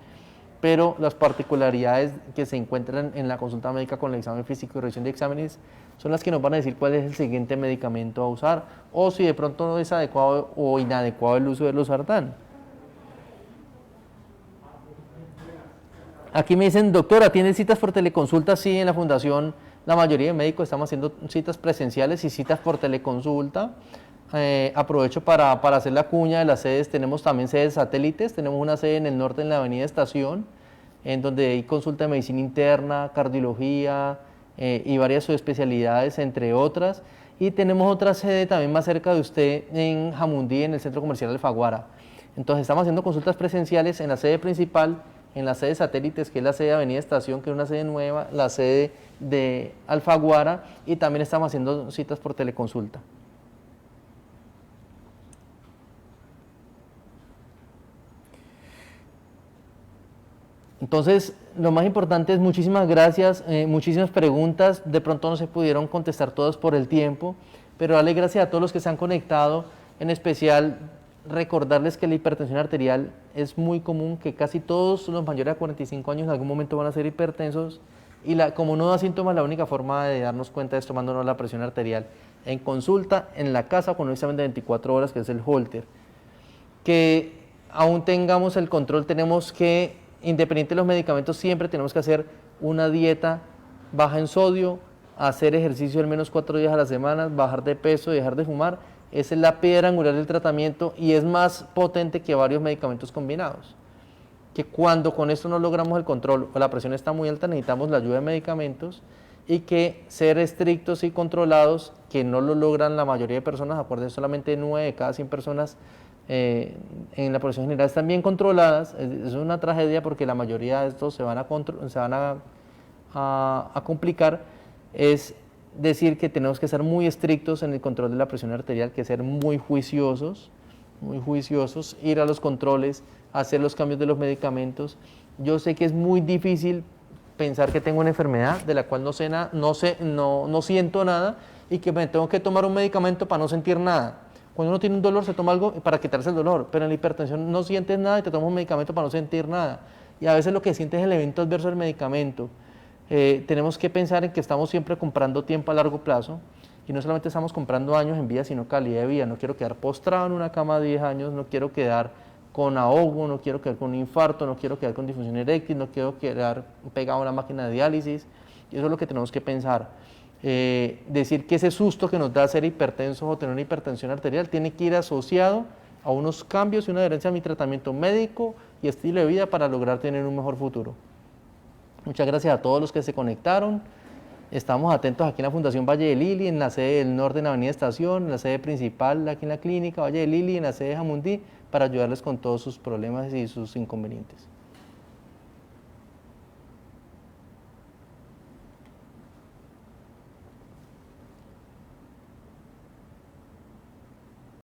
pero las particularidades que se encuentran en la consulta médica con el examen físico y revisión de exámenes son las que nos van a decir cuál es el siguiente medicamento a usar, o si de pronto no es adecuado o inadecuado el uso de losartán. Aquí me dicen, doctora, ¿tiene citas por teleconsulta? Sí, en la fundación la mayoría de médicos estamos haciendo citas presenciales y citas por teleconsulta. Aprovecho para hacer la cuña de las sedes. Tenemos también sedes satélites. Tenemos una sede en el norte, en la avenida Estación, en donde hay consulta de medicina interna, cardiología y varias subespecialidades, entre otras. Y tenemos otra sede también más cerca de usted en Jamundí, en el centro comercial Alfaguara. Entonces estamos haciendo consultas presenciales en la sede principal, en la sede satélites, que es la sede de Avenida Estación, que es una sede nueva, la sede de Alfaguara, y también estamos haciendo citas por teleconsulta. Entonces, lo más importante es muchísimas gracias, muchísimas preguntas, de pronto no se pudieron contestar todas por el tiempo, pero darle gracias a todos los que se han conectado, en especial recordarles que la hipertensión arterial es muy común, que casi todos los mayores de 45 años en algún momento van a ser hipertensos, y como no da síntomas, la única forma de darnos cuenta es tomándonos la presión arterial en consulta, en la casa, con un examen de 24 horas, que es el Holter. Que aún tengamos el control, tenemos que, independiente de los medicamentos, siempre tenemos que hacer una dieta baja en sodio, hacer ejercicio al menos 4 días a la semana, bajar de peso y dejar de fumar. Esa es la piedra angular del tratamiento y es más potente que varios medicamentos combinados. Que cuando con esto no logramos el control o la presión está muy alta, necesitamos la ayuda de medicamentos, y que ser estrictos y controlados, que no lo logran la mayoría de personas. Acuérdense, solamente 9 de cada 100 personas en la población general están bien controladas. Es una tragedia porque la mayoría de estos se van a complicar. Es decir, que tenemos que ser muy estrictos en el control de la presión arterial, que ser muy juiciosos, ir a los controles, hacer los cambios de los medicamentos. Yo sé que es muy difícil pensar que tengo una enfermedad de la cual no siento nada y que me tengo que tomar un medicamento para no sentir nada. Cuando uno tiene un dolor se toma algo para quitarse el dolor, pero en la hipertensión no sientes nada y te tomas un medicamento para no sentir nada. Y a veces lo que sientes es el evento adverso del medicamento. Tenemos que pensar en que estamos siempre comprando tiempo a largo plazo Y no solamente estamos comprando años en vida, sino calidad de vida. No quiero quedar postrado en una cama de 10 años, no quiero quedar con ahogo, no quiero quedar con un infarto, no quiero quedar con disfunción eréctil, no quiero quedar pegado a una máquina de diálisis. Y eso es lo que tenemos que pensar. Decir que ese susto que nos da ser hipertenso o tener una hipertensión arterial tiene que ir asociado a unos cambios y una adherencia a mi tratamiento médico y estilo de vida para lograr tener un mejor futuro. Muchas gracias a todos los que se conectaron. Estamos atentos aquí en la Fundación Valle de Lili, en la sede del norte en la Avenida Estación, en la sede principal aquí en la clínica Valle de Lili, en la sede de Jamundí, para ayudarles con todos sus problemas y sus inconvenientes.